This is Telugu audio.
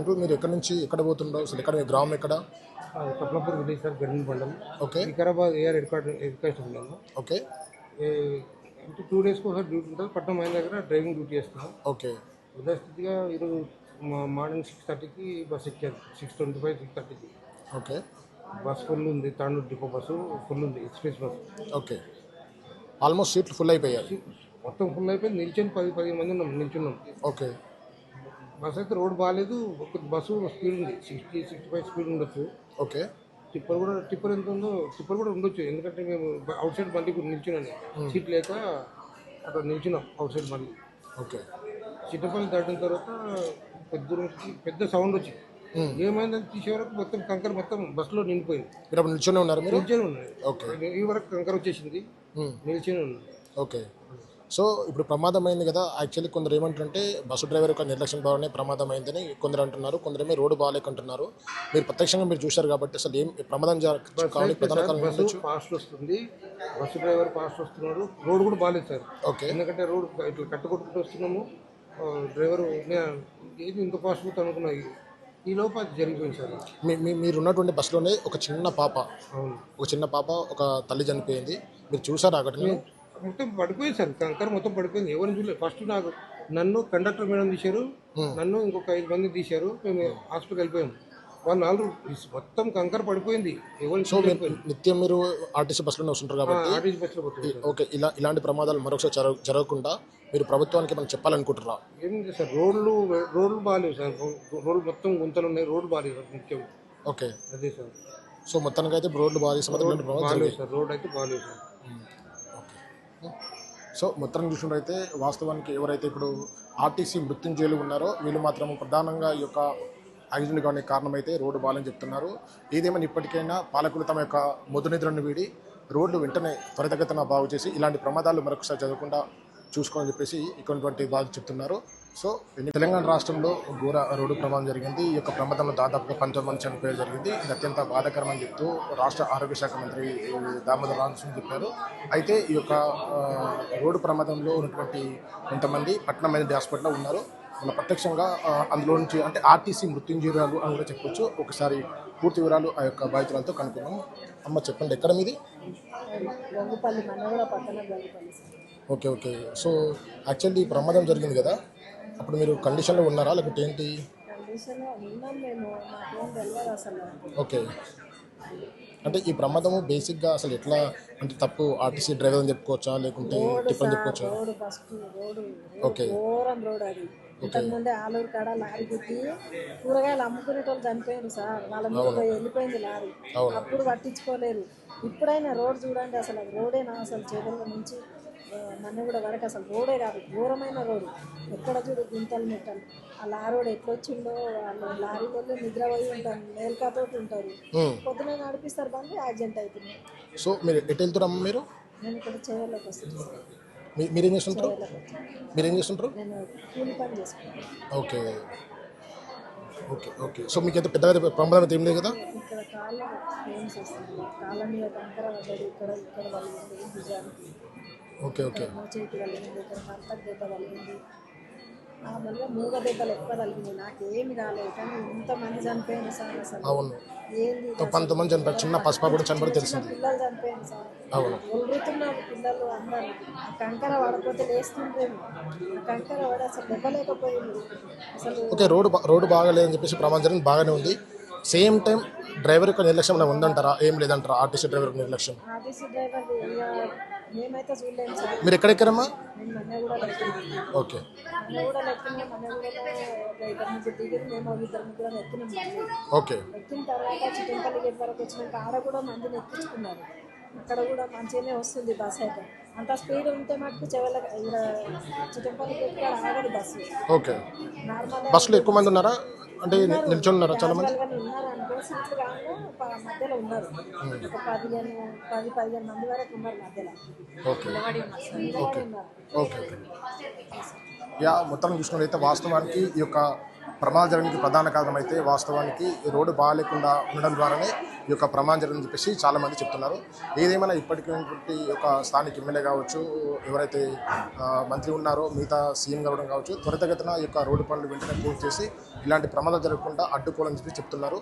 అంకుల్ మీరు ఎక్కడి నుంచి ఎక్కడ పోతుండో అసలు ఎక్కడ మీ గ్రామం ఎక్కడ? కప్లాపూర్ విలేజ్ సార్, గడ్డిన మండలం, ఓకే వికారాబాద్ ఏఆర్ ఎడ్యుకేషన్ ఉన్నాను. ఓకే అంటే 2 డేస్కి ఒకసారి డ్యూటీ ఉంటుంది. పట్నం అయిన దగ్గర డ్రైవింగ్ డ్యూటీ చేస్తున్నాం. ఓకే యథాస్థితిగా ఈరోజు మార్నింగ్ 6:30కి బస్ ఎక్కాను. 6:25, 6:30కి ఓకే బస్ ఫుల్ ఉంది. తాండూరు డిపో బస్సు ఫుల్ ఉంది, ఎక్స్ప్రెస్ బస్. ఓకే ఆల్మోస్ట్ సీట్లు ఫుల్ అయిపోయాయి. మొత్తం ఫుల్ అయిపోయింది. నిల్చొని 10-15 మంది ఉన్నాం, నిల్చున్నాం. ఓకే బస్ అయితే రోడ్ బాగాలేదు. ఒక బస్సు స్పీడ్ ఉంది, 60-65 స్పీడ్ ఉండొచ్చు. ఓకే టిప్పర్ ఎంత ఉందో టిప్పర్ కూడా ఉండొచ్చు. ఎందుకంటే మేము అవుట్ సైడ్ బండి నిల్చున్నాను, సీట్ లేక అక్కడ నిల్చున్నాం అవుట్ సైడ్ బండి. ఓకే చిట్టపల్లి దాటిన తర్వాత పెద్ద సౌండ్ వచ్చింది. ఏమైందని తీసే వరకు మొత్తం కంకర మొత్తం బస్సులో నిండిపోయింది. మీరు అప్పుడు నిల్చొని ఉన్నారు? మీరు నిల్చొని ఉన్నాయి. ఓకే ఈ వరకు కంకర వచ్చేసింది, నిల్చొని ఉన్నాయి. ఓకే సో ఇప్పుడు ప్రమాదం అయింది కదా. యాక్చువల్లీ కొందరు ఏమంటారంటే బస్సు డ్రైవర్ యొక్క నిర్లక్ష్యం భావనే ప్రమాదం అయిందని కొందరు అంటున్నారు, కొందరేమో రోడ్డు బాగాలేకంటున్నారు. మీరు ప్రత్యక్షంగా మీరు చూశారు కాబట్టి అసలు ఏం ప్రమాదం కావడానికి ప్రధాన కారణం బస్సు ఫాస్ట్ వస్తుంది, బస్సు డ్రైవర్ ఫాస్ట్ వస్తున్నారు. రోడ్ కూడా బాగాలేదు సార్. ఓకే ఎందుకంటే రోడ్ ఇట్లా కట్టుకొట్టుకుంటూ వస్తున్నాము. డ్రైవర్ ఏది ఇంత ఫాస్ట్ పోతా అనుకున్నా, ఈ లోపు అది జరిగిపోయింది సార్. మీరు ఉన్నటువంటి బస్సులోనే ఒక చిన్న పాప, అవును, ఒక చిన్న పాప, ఒక తల్లి చనిపోయింది. మీరు చూసారా అక్కడ? మొత్తం పడిపోయింది సార్, కంకర మొత్తం పడిపోయింది. ఎవరిని చూడలేదు. ఫస్ట్ నన్ను కండక్టర్ మేడం తీశారు, నన్ను ఇంకొక 5 మంది తీశారు. మేము హాస్పిటల్కి వెళ్ళిపోయాము. వాళ్ళు 4 మొత్తం కంకర పడిపోయింది. ఎవరిని నిత్యం మీరు ఆర్టీసీ బస్సులోనే వస్తుంటారు కాబట్టి ఆర్టీసీ బస్సులో పోతుంది. ఓకే ఇలాంటి ప్రమాదాలు మరొకసారి జరగకుండా మీరు ప్రభుత్వానికి మనం చెప్పాలనుకుంటున్నారా? ఏం సార్, రోడ్లు బాగాలేవు సార్. రోడ్లు మొత్తం గుంతలు ఉన్నాయి, రోడ్లు బాగాలేవు ముఖ్యం. ఓకే అదే సార్. సో మొత్తానికి అయితే రోడ్లు బాగాలేవు సార్, రోడ్ అయితే బాగాలేవు సార్. సో మొత్తం చూసినట్టయితే వాస్తవానికి ఎవరైతే ఇప్పుడు ఆర్టీసీ మృత్యుంజయులు ఉన్నారో వీళ్ళు మాత్రం ప్రధానంగా ఈ యొక్క యాక్సిడెంట్ కానీ కారణమైతే రోడ్డు బాగాలని చెప్తున్నారు. ఏదేమైనా ఇప్పటికైనా పాలకులు తమ యొక్క మొదనిద్రను వీడి రోడ్లు వెంటనే త్వరితగతిన బాగు చేసి ఇలాంటి ప్రమాదాలు మరొకసారి జరగకుండా చూసుకోవాలని చెప్పేసి ఇటువంటి బాధ చెప్తున్నారు. సో తెలంగాణ రాష్ట్రంలో ఘోర రోడ్డు ప్రమాదం జరిగింది. ఈ యొక్క ప్రమాదంలో దాదాపుగా 19 మంది చనిపోయడం జరిగింది. ఇది అత్యంత బాధాకరమని చెప్తూ రాష్ట్ర ఆరోగ్య శాఖ మంత్రి దామోదర్ రాజనరసింహ చెప్పారు. అయితే ఈ యొక్క రోడ్డు ప్రమాదంలో ఉన్నటువంటి కొంతమంది పట్నం హాస్పిటల్లో ఉన్నారు. మన ప్రత్యక్షంగా అందులో నుంచి అంటే ఆర్టీసీ మృత్యుంజయురాలు అని కూడా చెప్పొచ్చు. ఒకసారి పూర్తి వివరాలు ఆ యొక్క బాధితులతో కనుక్కున్నాం. అమ్మ చెప్పండి, ఎక్కడ మీది? ఓకే ఓకే సో యాక్చువల్లీ ఈ ప్రమాదం జరిగింది కదా, అప్పుడు మీరు కండిషన్లో ఉన్నారా లేకపోతే ఏంటి? ఓకే అంటే ఈ ప్రమాదము బేసిక్గా అసలు ఎట్లా అంటే తప్పు ఆర్టీసీ డ్రైవర్ అని చెప్పుకోవచ్చా లేకుంటే టిఫన్ చెప్పుకోవచ్చా? ఓకే ఇంతకుముందే ఆలూరు కాడ లారీ గుద్ది కూరగాయలు అమ్ముకునేటోళ్ళు చనిపోయారు సార్. వాళ్ళ మీద వెళ్ళిపోయింది లారీ, అప్పుడు పట్టించుకోలేరు. ఇప్పుడైనా రోడ్ చూడండి, అసలు అది రోడేనా? అసలు చేతుల నుంచి మన్నెగూడ వరకు అసలు రోడే కాదు, ఘోరమైన రోడ్డు. ఎక్కడ చూడు గుంతలు మెట్టలు. ఆ లారోడు ఎట్లొచ్చిందో, వాళ్ళు లారీలో నిద్రపోయి ఉంటారు, మేల్కాతోటి ఉంటారు. పొద్దున నడిపిస్తారు బండి, యాక్సిడెంట్ అవుతుంది. సో మీరు ఎటు వెళ్తారమ్మా? మీరు? నేను ఇక్కడ చేయాలకు వస్తుంది. మీరేం చేస్తుంటారు? నేను కూలి పని చేసుకుంటాను. ఓకే ఓకే ఓకే సో మీకైతే పెద్దగా ప్రమాదం అయితే ఏం లేదు కదా? ఇక్కడ కాళ్ళ పెయిన్స్ వస్తుంది, కాళ్ళ మీద కంకర పడ్డది, ఇక్కడ కలిగింది భుజానికి. ఓకే ఓకే చేతి కలిగింది, ఇక్కడ కంతకు దెబ్బ కలిగింది. నార్మల్గా మూగ దెబ్బలు ఎక్కువ కలిగింది, నాకేమి రాలేదు. కానీ ఇంతమంది చనిపోయింది సార్. అసలు అవును, ఏంది 19 మంది చనిపోయారు. చిన్న పసుపా కూడా చనిపోయి తెలిసింది. పిల్లలు చనిపోయింది సార్. అవును, ఒలుగుతున్నారు పిల్లలు అందరూ. ఆ కంకర పడకపోతే లేస్తుంటేమో, ఆ కంకర పడి అసలు దెబ్బలేకపోయింది అసలు. ఓకే రోడ్డు బాగాలేదని చెప్పేసి ప్రమాదం జరిగింది, బాగానే ఉంది. సేమ్ టైం డ్రైవర్ యొక్క నిర్లక్ష్యం ఉందంటారా? ఏం లేదంటారా ఆర్టీసీ డ్రైవర్ నిర్లక్ష్యం? ఆర్టీసీ డ్రైవర్ మేమైతే చూడలేము సార్. మీరు ఎక్కడెక్కడమ్మా? నేను మన్నెగూడలో ఎక్కినాం. ఓకే మన్నెగూడలో ఇద్దరు ముగ్గురు దిగిరి, మేము 2-3 ఎక్కినాం. ఓకే ఎక్కిన తర్వాత చిట్టంపల్లి గేట్ వరకు వచ్చినాక ఆడ కూడా మందిని ఎక్కించుకున్నారు. అక్కడ కూడా మంచిగానే వస్తుంది బస్ అయితే. అంత స్పీడ్ ఉంటే మటుకు చిట్టంపల్లి గేట్ కూడా ఆగదు బస్సు. ఓకే నార్మల్ బస్సులో ఎక్కువ మంది ఉన్నారా? అంటే నిల్చొని ఉన్నారా చాలా మంది? ఉన్నారు అనుకో, సీట్లు కాకుండా మధ్యలో ఉన్నారు. ఒక 10-15 మంది వరకు ఉన్నారు మధ్యలో. Okay okay okay okay yeah మొత్తం చూసుకున్నట్లయితే వాస్తవానికి ఈ యొక్క ప్రమాదం జరగడానికి ప్రధాన కారణం అయితే వాస్తవానికి ఈ రోడ్డు బాగాలేకుండా ఉండడం ద్వారానే ఈ యొక్క ప్రమాదం జరిగిందని చెప్పేసి చాలామంది చెప్తున్నారు. ఏదేమైనా ఇప్పటికీ ఉన్నటువంటి ఒక స్థానిక ఎమ్మెల్యే కావచ్చు, ఎవరైతే మంత్రి ఉన్నారో మిగతా సీఎం కావడం కావచ్చు, త్వరితగతిన ఈ యొక్క రోడ్డు పనులు వెంటనే పూర్తి చేసి ఇలాంటి ప్రమాదం జరగకుండా అడ్డుకోవాలని చెప్పి చెప్తున్నారు.